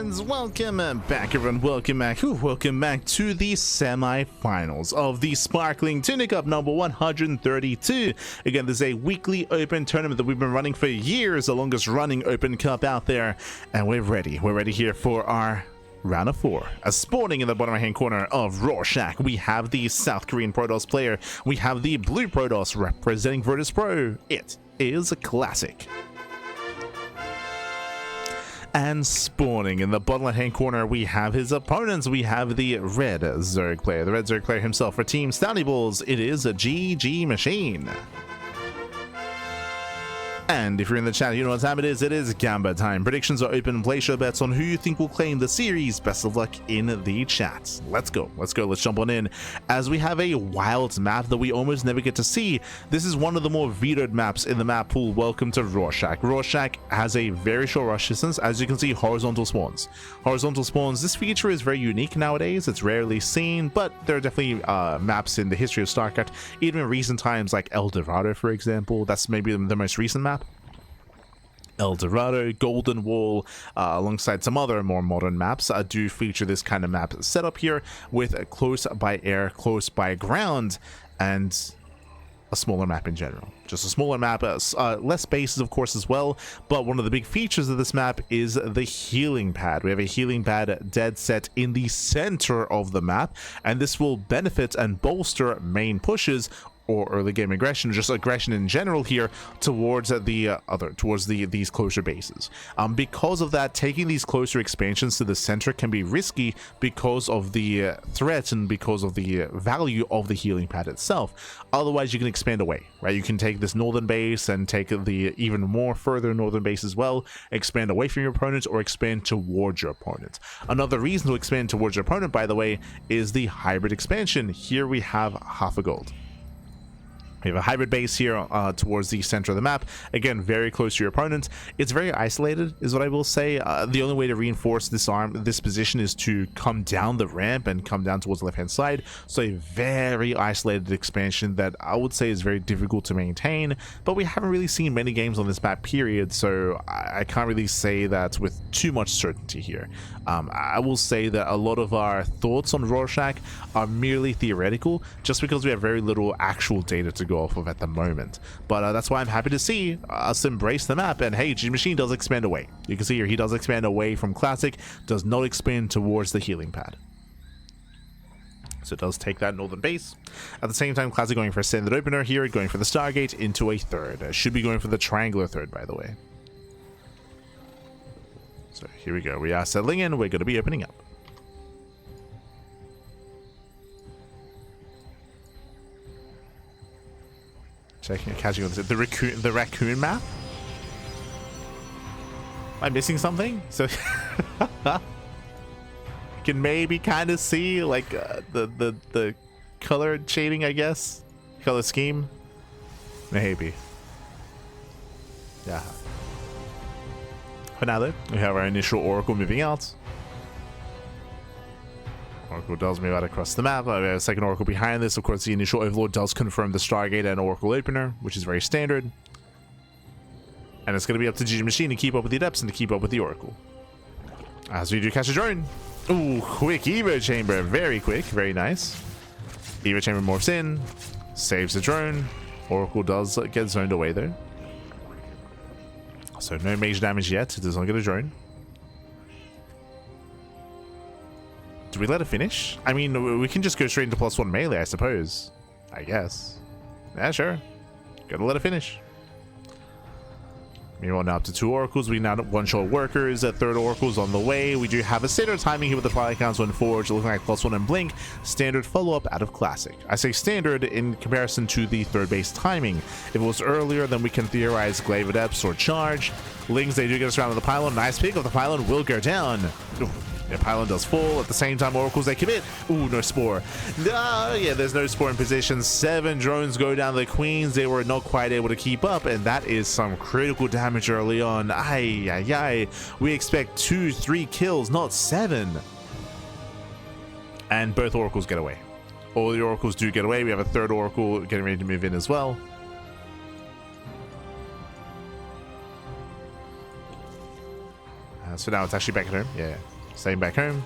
And welcome back, everyone. Welcome back to the semi-finals of the Sparkling Tuna Cup number 132. Again, this is a weekly open tournament that we've been running for years, the longest running open cup out there, and we're ready here for our round of 4. As spawning in the bottom right hand corner of Rorschach, we have the South Korean Protoss player. We have the blue Protoss representing Virtus Pro. It is a classic. And spawning in the bottom left hand corner, we have his opponents. We have the red Zerg player, the red Zerg player himself for Team Stouty Balls. It is a GgMaChine. And if you're in the chat, you know what time it is. It is Gamba time. Predictions are open. Place your bets on who you think will claim the series. Best of luck in the chat. Let's go. Let's jump on in. As we have a wild map that we almost never get to see. This is one of the more vetoed maps in the map pool. Welcome to Rorschach. Rorschach has a very short rush distance. As you can see, horizontal spawns. Horizontal spawns. This feature is very unique nowadays. It's rarely seen, but there are definitely maps in the history of StarCraft, even in recent times, like El Dorado, for example. That's maybe the most recent map. El Dorado, Golden Wall, alongside some other more modern maps, do feature this kind of map setup here with close by air, close by ground, and a smaller map in general. Just a smaller map, less bases of course as well, but one of the big features of this map is the healing pad. We have a healing pad dead set in the center of the map, and this will benefit and bolster main pushes or early game aggression, just aggression in general here towards these closer bases. Because of that, taking these closer expansions to the center can be risky because of the threat and because of the value of the healing pad itself. Otherwise, you can expand away, right? You can take this northern base and take the even more further northern base as well, expand away from your opponent or expand towards your opponent. Another reason to expand towards your opponent, by the way, is the hybrid expansion. Here we have half a gold. We have a hybrid base here towards the center of the map. Again, very close to your opponent. It's very isolated, is what I will say. The only way to reinforce this position is to come down the ramp and come down towards the left-hand side. So a very isolated expansion that I would say is very difficult to maintain. But we haven't really seen many games on this map, period. So I can't really say that with too much certainty here. I will say that a lot of our thoughts on Rorschach are merely theoretical, just because we have very little actual data to go off of at the moment. But that's why I'm happy to see us embrace the map. And hey, GgMaChine does expand away. You can see here he does expand away from classic, does not expand towards the healing pad. So it does take that northern base. At the same time, classic going for a standard opener here, going for the Stargate into a third. Should be going for the triangular third, by the way. So here we go. We are settling in. We're going to be opening up. Catching on the raccoon map. Am I missing something? So you can maybe kind of see like the color shading, I guess, color scheme. Maybe. Yeah. For now, though, we have our initial Oracle moving out. Oracle does move out across the map. We have a second Oracle behind this. Of course, the initial Overlord does confirm the Stargate and Oracle opener, which is very standard. And it's going to be up to GgMaChine to keep up with the Adepts and to keep up with the Oracle. As we do catch a drone. Ooh, quick Evo Chamber. Very quick. Very nice. Evo Chamber morphs in. Saves the drone. Oracle does get zoned away there. So no major damage yet. It does not get a drone. Do we let it finish? I mean, we can just go straight into +1 melee, I suppose. I guess. Yeah, sure. Gotta let it finish. Meanwhile, now up to 2 Oracles. We now one-shot workers. A third Oracle's on the way. We do have a standard timing here with the Twilight Council and Forge, looking like +1 and Blink. Standard follow-up out of Classic. I say standard in comparison to the third base timing. If it was earlier, then we can theorize Glaive Adepts or Charge. Lings, they do get us around to the pylon. Nice pick of the pylon will go down. Ooh. Yeah, pylon does fall. At the same time, Oracles, they commit. Ooh, no spore. Yeah, there's no spore in position. 7 drones go down the Queens. They were not quite able to keep up, and that is some critical damage early on. Ay, ay, ay. We expect 2-3 kills, not 7. And both Oracles get away. All the Oracles do get away. We have a third Oracle getting ready to move in as well. So now it's actually back at home. Yeah. Staying back home.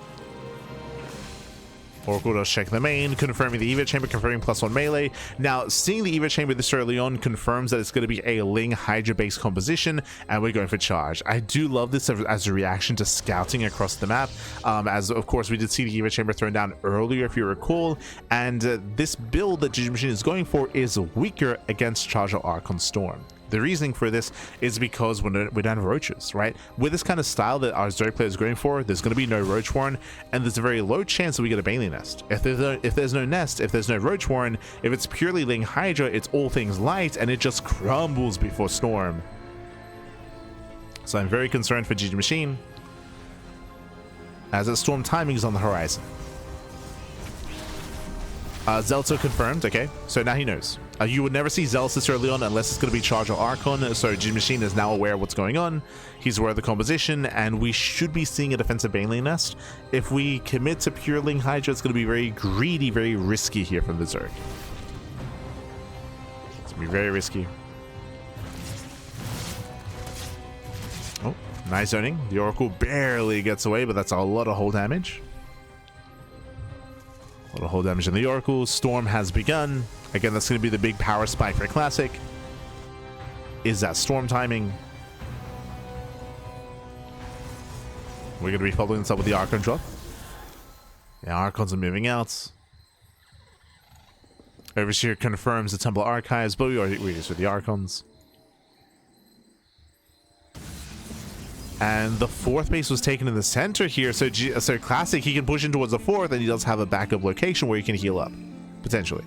Oracle does check the main, confirming the Eva Chamber, confirming +1 melee. Now, seeing the Eva Chamber this early on confirms that it's going to be a Ling Hydra-based composition, and we're going for charge. I do love this as a reaction to scouting across the map, as of course we did see the Eva Chamber thrown down earlier, if you recall, and this build that GgMaChine is going for is weaker against Charger Archon Storm. The reasoning for this is because we don't have roaches, right? With this kind of style that our Zerg player is going for, there's going to be no roach warren, and there's a very low chance that we get a Bailey nest. If there's no nest, if there's no roach warren, if it's purely Ling Hydra, it's all things light, and it just crumbles before storm. So I'm very concerned for GgMaChine, as its storm timing is on the horizon. Zelto confirmed, okay, so now he knows. You would never see Zealous this early on unless it's going to be Charge or Archon, so GgMaChine is now aware of what's going on. He's aware of the composition, and we should be seeing a defensive Baneling nest. If we commit to pure Ling Hydra, it's going to be very greedy, very risky here from the Zerg. It's going to be very risky. Oh, nice zoning. The Oracle barely gets away, but that's a lot of hull damage. A lot of hull damage in the Oracle. Storm has begun. Again, that's going to be the big power spike for Classic. Is that storm timing? We're going to be following this up with the Archon drop. Yeah, Archons are moving out. Overseer confirms the Temple Archives, but we already just with the Archons. And the fourth base was taken in the center here, so Classic, he can push in towards the fourth, and he does have a backup location where he can heal up, potentially.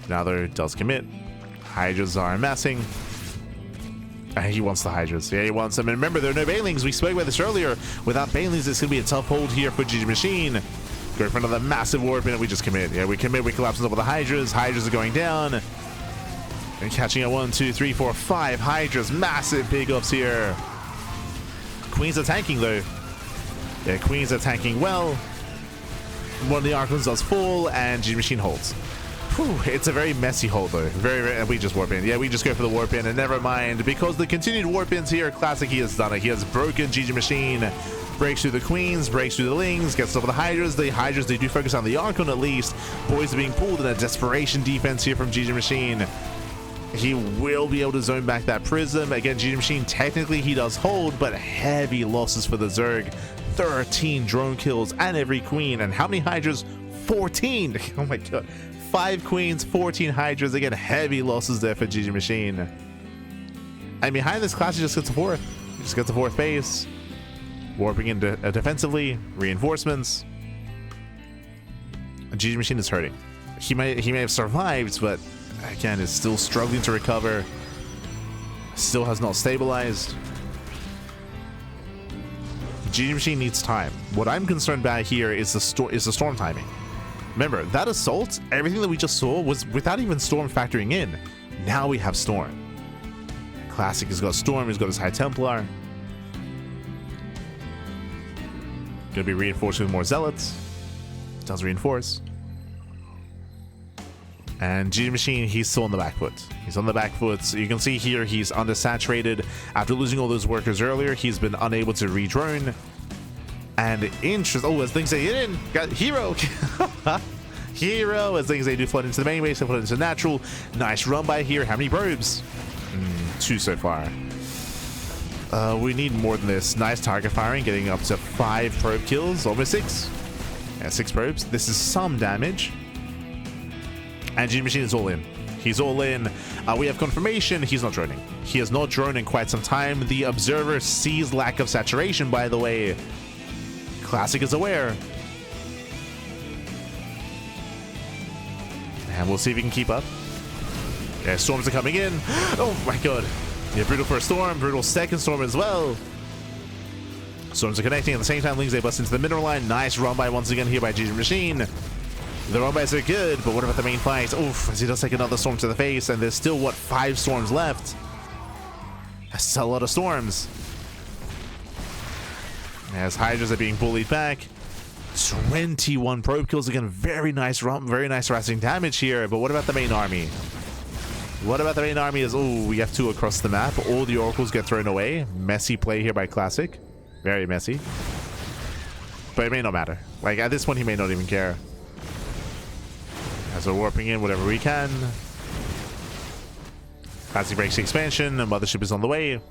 Now there does commit. Hydras are amassing. He wants the Hydras. Yeah, he wants them. And remember, there are no Banelings. We spoke about this earlier. Without Banelings, it's going to be a tough hold here for GgMaChine. Going for another massive warp in, and we just commit. Yeah, we commit. We collapse on top of the Hydras. Hydras are going down. And catching at 1, 2, 3, 4, 5 Hydras. Massive big ups here. Queens are tanking, though. Yeah, Queens are tanking well. One of the Archons does fall, and GgMaChine holds. Whew, it's a very messy hold though. And we just warp in. Yeah, we just go for the warp in, and never mind, because the continued warp ins here, Classic, he has done it. He has broken GgMaChine. Breaks through the Queens, breaks through the Lings, gets over the Hydras. The Hydras, they do focus on the Archon at least. Boys are being pulled in a desperation defense here from GgMaChine. He will be able to zone back that Prism. Again, GgMaChine, technically he does hold, but heavy losses for the Zerg. 13 drone kills and every Queen. And how many Hydras? 14. Oh my god. 5 Queens, 14 Hydras. Again, heavy losses there for GgMaChine. And behind this Classic just gets a fourth. He just gets a fourth base. Warping into defensively. Reinforcements. GgMaChine is hurting. He may have survived, but again, is still struggling to recover. Still has not stabilized. GgMaChine needs time. What I'm concerned about here is the storm timing. Remember, that assault, everything that we just saw was without even Storm factoring in. Now we have Storm. Classic has got Storm, he's got his High Templar. Gonna be reinforced with more Zealots. Does reinforce. And GgMaChine, he's still on the back foot. He's on the back foot. So you can see here he's undersaturated. After losing all those workers earlier, he's been unable to re-drone. And interest. Oh, as things say, in got Hero. Hero, as things they do flood into the main base, they flood into natural. Nice run by here. How many probes? 2 so far. We need more than this. Nice target firing, getting up to 5 probe kills, almost 6. Yeah, 6 probes. This is some damage. And GgMaChine is all in. He's all in. We have confirmation. He's not droning. He has not droned in quite some time. The observer sees lack of saturation, by the way. Classic is aware. And we'll see if he can keep up. Yeah, storms are coming in. Oh my god. Yeah, brutal first storm, brutal second storm as well. Storms are connecting at the same time. Lings, they bust into the mineral line. Nice run by once again here by GgMaChine. The run bys are good, but what about the main fight? Oof, as he does take another storm to the face, and there's still, what, 5 storms left? That's still a lot of storms. As Hydras are being bullied back. 21 probe kills again. Very nice run, very nice harassing damage here. But what about the main army? What about the main army is, oh, we have two across the map. All the oracles get thrown away. Messy play here by Classic. Very messy. But it may not matter. Like, at this point, he may not even care. As we're warping in whatever we can. Classic breaks the expansion. The mothership is on the way.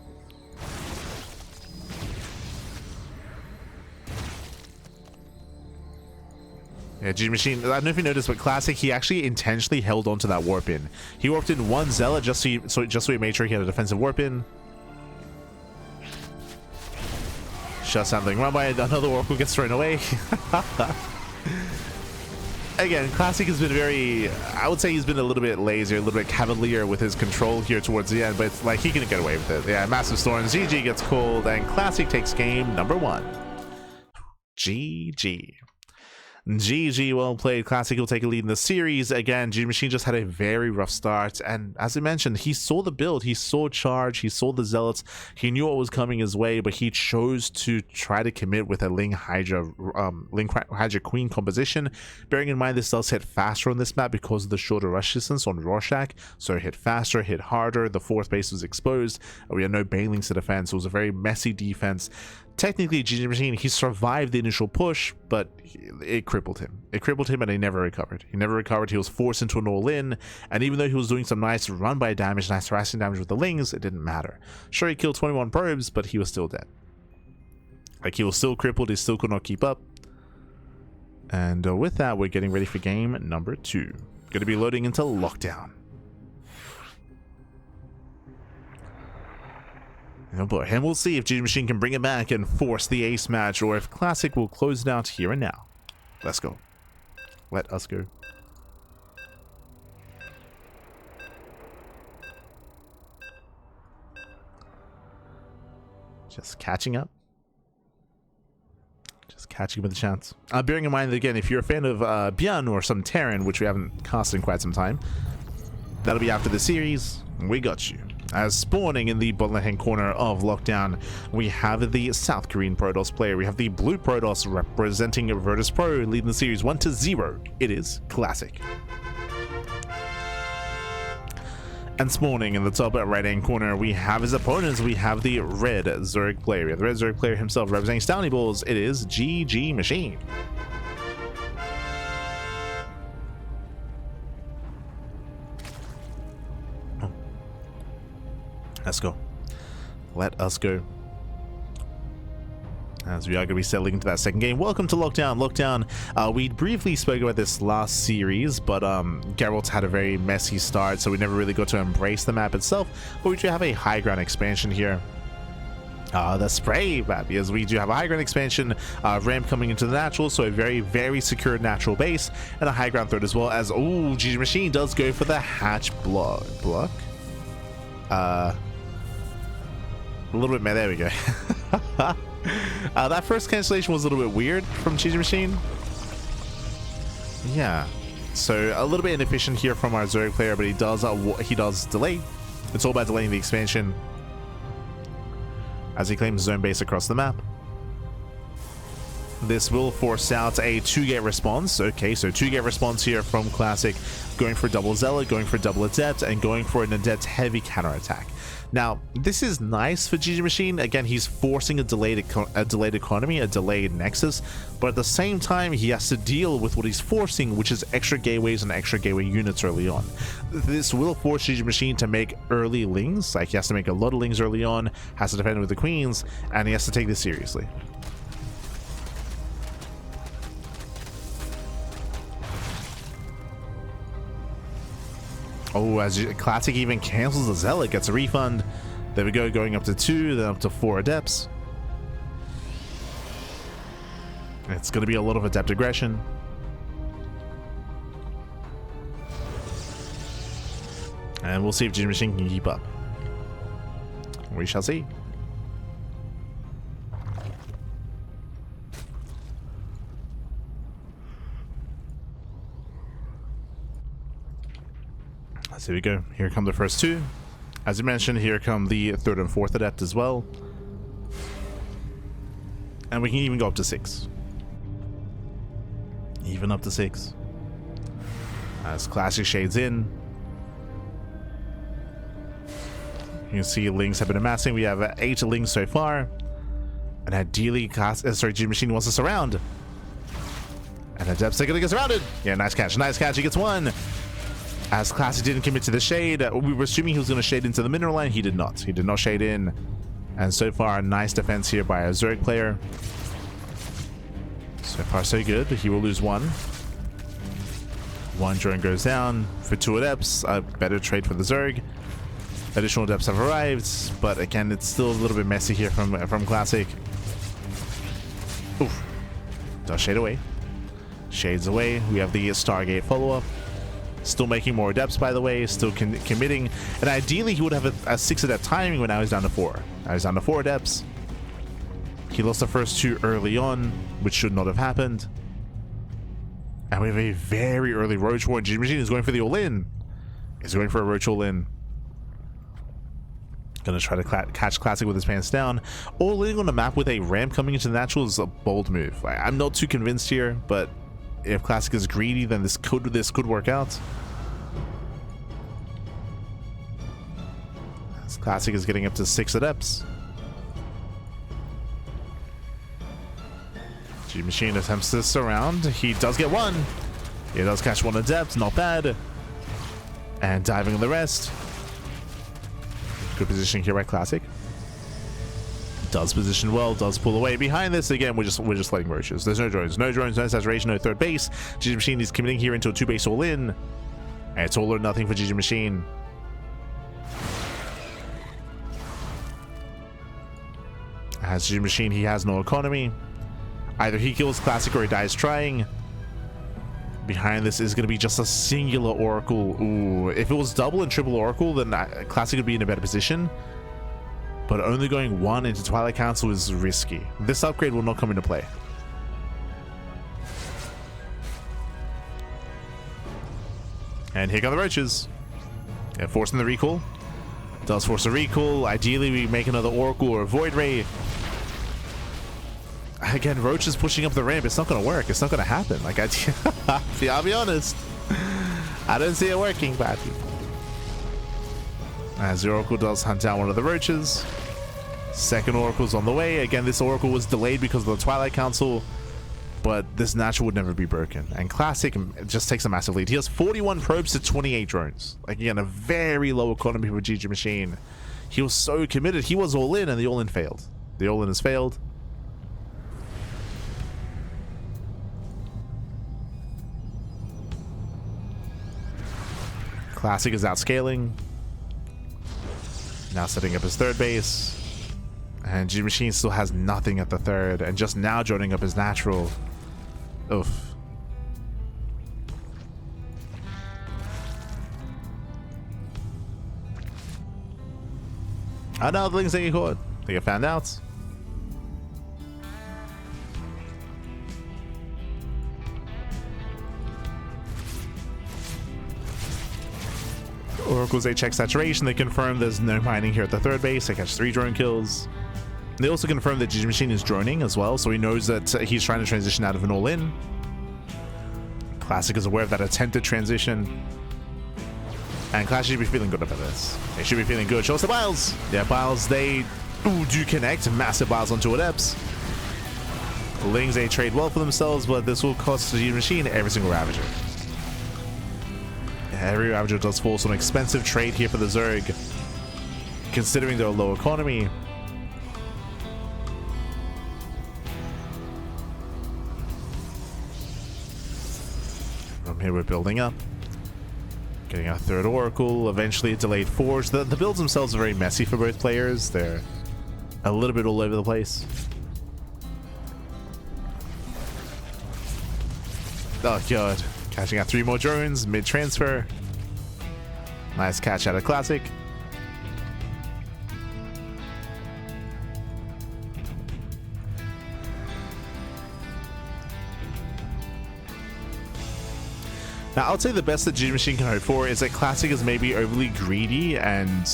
Yeah, GgMaChine, I don't know if you noticed, but Classic, he actually intentionally held on to that warp in. He warped in one Zealot just so he made sure he had a defensive warp in. Shuts down the run by, another Oracle gets thrown away. Again, Classic has been very, I would say he's been a little bit lazy, a little bit cavalier with his control here towards the end, but it's like he can get away with it. Yeah, Massive Storms, GG gets called, and Classic takes game number 1. GG. GG, well played. Classic will take a lead in the series. Again, GgMaChine just had a very rough start, and as I mentioned, he saw the build, he saw charge, he saw the Zealots, he knew what was coming his way, but he chose to try to commit with a Ling Hydra Queen composition. Bearing in mind this does hit faster on this map because of the shorter rush distance on Rorschach, so it hit faster, hit harder, the 4th base was exposed, we had no banelings to defend, so it was a very messy defense. Technically, GgMaChine, he survived the initial push, but it crippled him. It crippled him and he never recovered. He never recovered. He was forced into an all-in, and even though he was doing some nice run-by damage, nice harassing damage with the Lings, it didn't matter. Sure, he killed 21 probes, but he was still dead. Like, he was still crippled, he still could not keep up. And with that, we're getting ready for game number 2. Going to be loading into Lockdown. Oh boy, and we'll see if GgMaChine can bring it back and force the ace match, or if Classic will close it out here and now. Let's go. Let us go. Just catching up. Just catching up with the chance. Bearing in mind that, again, if you're a fan of Björn or some Terran, which we haven't cast in quite some time, that'll be after the series. We got you. As spawning in the bottom left hand corner of Lockdown, we have the South Korean Protoss player. We have the blue Protoss representing Virtus Pro, leading the series 1-0. It is Classic. And spawning in the top right hand corner, we have his opponents. We have the red Zerg player. We have the red Zerg player himself representing Stony Balls. It is GgMaChine. Let's go. Let us go. As we are going to be settling into that second game. Welcome to Lockdown. Lockdown, we briefly spoke about this last series, but Geralt had a very messy start, so we never really got to embrace the map itself. But we do have a high ground expansion here. The spray map, yes, we do have a high ground expansion, ramp coming into the natural, so a very, very secure natural base, and a high ground threat as well as, oh, GgMaChine does go for the hatch block. A little bit, there we go. That first cancellation was a little bit weird from GgMaChine. Yeah, so a little bit inefficient here from our Zerg player, but he does delay. It's all about delaying the expansion as he claims zone base across the map. This will force out a 2-gate response. Okay, so 2-gate response here from Classic, going for double Zealot, going for double Adept, and going for an Adept heavy counterattack. Now, this is nice for GgMaChine. Again, he's forcing a delayed economy, a delayed Nexus, but at the same time, he has to deal with what he's forcing, which is extra gateways and extra gateway units early on. This will force GgMaChine to make early Lings, like he has to make a lot of Lings early on, has to defend with the Queens, and he has to take this seriously. Oh, as Classic even cancels the Zealot, gets a refund. There we go, going up to 2, then up to 4 Adepts. It's going to be a lot of Adept aggression. And we'll see if GgMaChine can keep up. We shall see. So here we go. Here come the first 2. As I mentioned, here come the 3rd and 4th Adept as well. And we can even go up to 6. Even up to 6. As Classic shades in. You can see Lings have been amassing. We have 8 Lings so far. And ideally, GgMaChine wants to surround. And Adepts are going to get surrounded. Yeah, nice catch. Nice catch. He gets one. As Classic didn't commit to the shade. We were assuming he was going to shade into the mineral line. He did not. He did not shade in. And so far, a nice defense here by a Zerg player. So far, so good. He will lose one. One drone goes down for 2 Adepts. A better trade for the Zerg. Additional Adepts have arrived, but again, it's still a little bit messy here from Classic. Oof. Does shade away. Shades away. We have the Stargate follow-up. Still making more Adepts, by the way. Still committing. And ideally, he would have a 6 Adept timing, but now he's down to 4. Now he's down to 4 Adepts. He lost the first 2 early on, which should not have happened. And we have a very early Roach War. GgMaChine is going for the all-in. He's going for a Roach all-in. Gonna try to catch Classic with his pants down. All-in on a map with a ramp coming into the natural is a bold move. I'm not too convinced here, but if Classic is greedy, then this could work out. As Classic is getting up to 6 Adepts. GgMaChine attempts to surround. He does get one. He does catch 1 Adept, not bad. And diving on the rest. Good positioning here by Classic. Does position well, does pull away. Behind this, again, we're just letting roaches. There's no drones, no saturation, no third base. GgMaChine is committing here into a 2-base all-in. And it's all or nothing for GgMaChine. As GgMaChine, he has no economy. Either he kills Classic or he dies trying. Behind this is going to be just a singular Oracle. Ooh, if it was double and triple Oracle, then Classic would be in a better position. But only going 1 into Twilight Council is risky. This upgrade will not come into play. And here come the roaches. Yeah, forcing the recall. Does force a recall. Ideally, we make another Oracle or a Void Ray. Again, Roach is pushing up the ramp. It's not going to work. It's not going to happen. Like, I'll be honest. I don't see it working, but as the Oracle does hunt down one of the Roaches. Second Oracle's on the way. Again, this Oracle was delayed because of the Twilight Council, but this natural would never be broken. And Classic just takes a massive lead. He has 41 probes to 28 drones. Like, again, a very low economy for GgMaChine. He was so committed. He was all in, and the all-in failed. The all-in has failed. Classic is outscaling. Now setting up his third base. And GgMaChine still has nothing at the third. And just now joining up his natural. Oof. Oh no, the Lings they get caught. They get found out. Oracles, they check saturation. They confirm there's no mining here at the third base. They catch 3 drone kills. They also confirm that GgMaChine is droning as well, so he knows that he's trying to transition out of an all-in. Classic is aware of that attempted transition. And Classic should be feeling good about this. They should be feeling good. Show us the Biles. Yeah, Biles, they do connect. Massive Biles onto Adepts. Lings, they trade well for themselves, but this will cost GgMaChine every single Ravager. Every Ravager does force an expensive trade here for the Zerg, considering their low economy. From here we're building up. Getting our third Oracle, eventually a delayed Forge. The builds themselves are very messy for both players. They're a little bit all over the place. Oh god. Catching out 3 more drones mid-transfer. Nice catch out of Classic. Now, I would say the best that GgMaChine can hope for is that Classic is maybe overly greedy and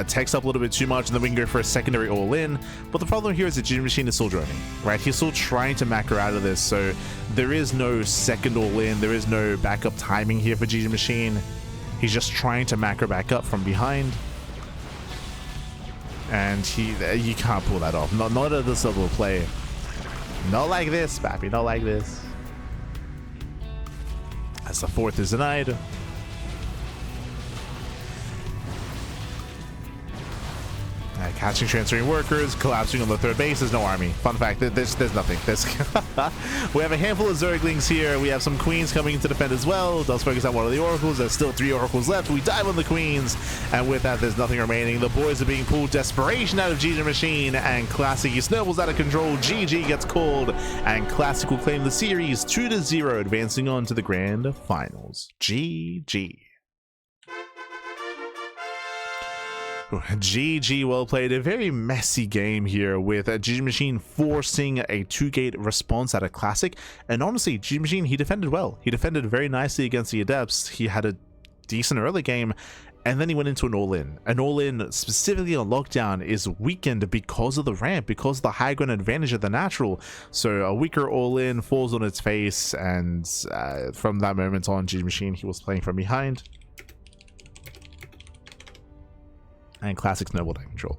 takes up a little bit too much, and then we can go for a secondary all-in. But the problem here is that GgMaChine is still droning, right? He's still trying to macro out of this, so there is no second all-in. There is no backup timing here for GgMaChine. He's just trying to macro back up from behind. And you can't pull that off. Not at this level of play. Not like this, Pappy. Not like this. As the fourth is denied. Catching transferring workers, collapsing on the third base. There's no army. Fun fact, there's nothing. We have a handful of Zerglings here. We have some queens coming to defend as well. Does focus on one of the oracles. There's still 3 oracles left. We dive on the queens, and with that, there's nothing remaining. The boys are being pulled. Desperation out of GgMaChine, and Classic, he snowballs out of control. GG gets called, and Classic will claim the series 2-0, advancing on to the grand finals. GG. GG, well played. A very messy game here with GgMaChine forcing a 2-gate response at a Classic. And honestly, GgMaChine, he defended well. He defended very nicely against the Adepts. He had a decent early game, and then he went into an all-in. An all-in, specifically on Lockdown, is weakened because of the ramp, because of the high ground advantage of the natural. So a weaker all-in falls on its face, and from that moment on, GgMaChine, he was playing from behind. And Classic snowballed out of control.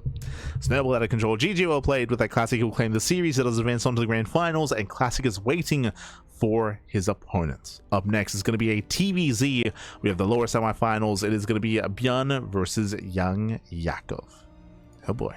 Snowballed out of control. GG, well played. With that, Classic will claim the series. It has advanced on to the grand finals, and Classic is waiting for his opponent. Up next is going to be a PvZ. We have the lower semifinals. It is going to be Björn versus Young Yakov. Oh boy.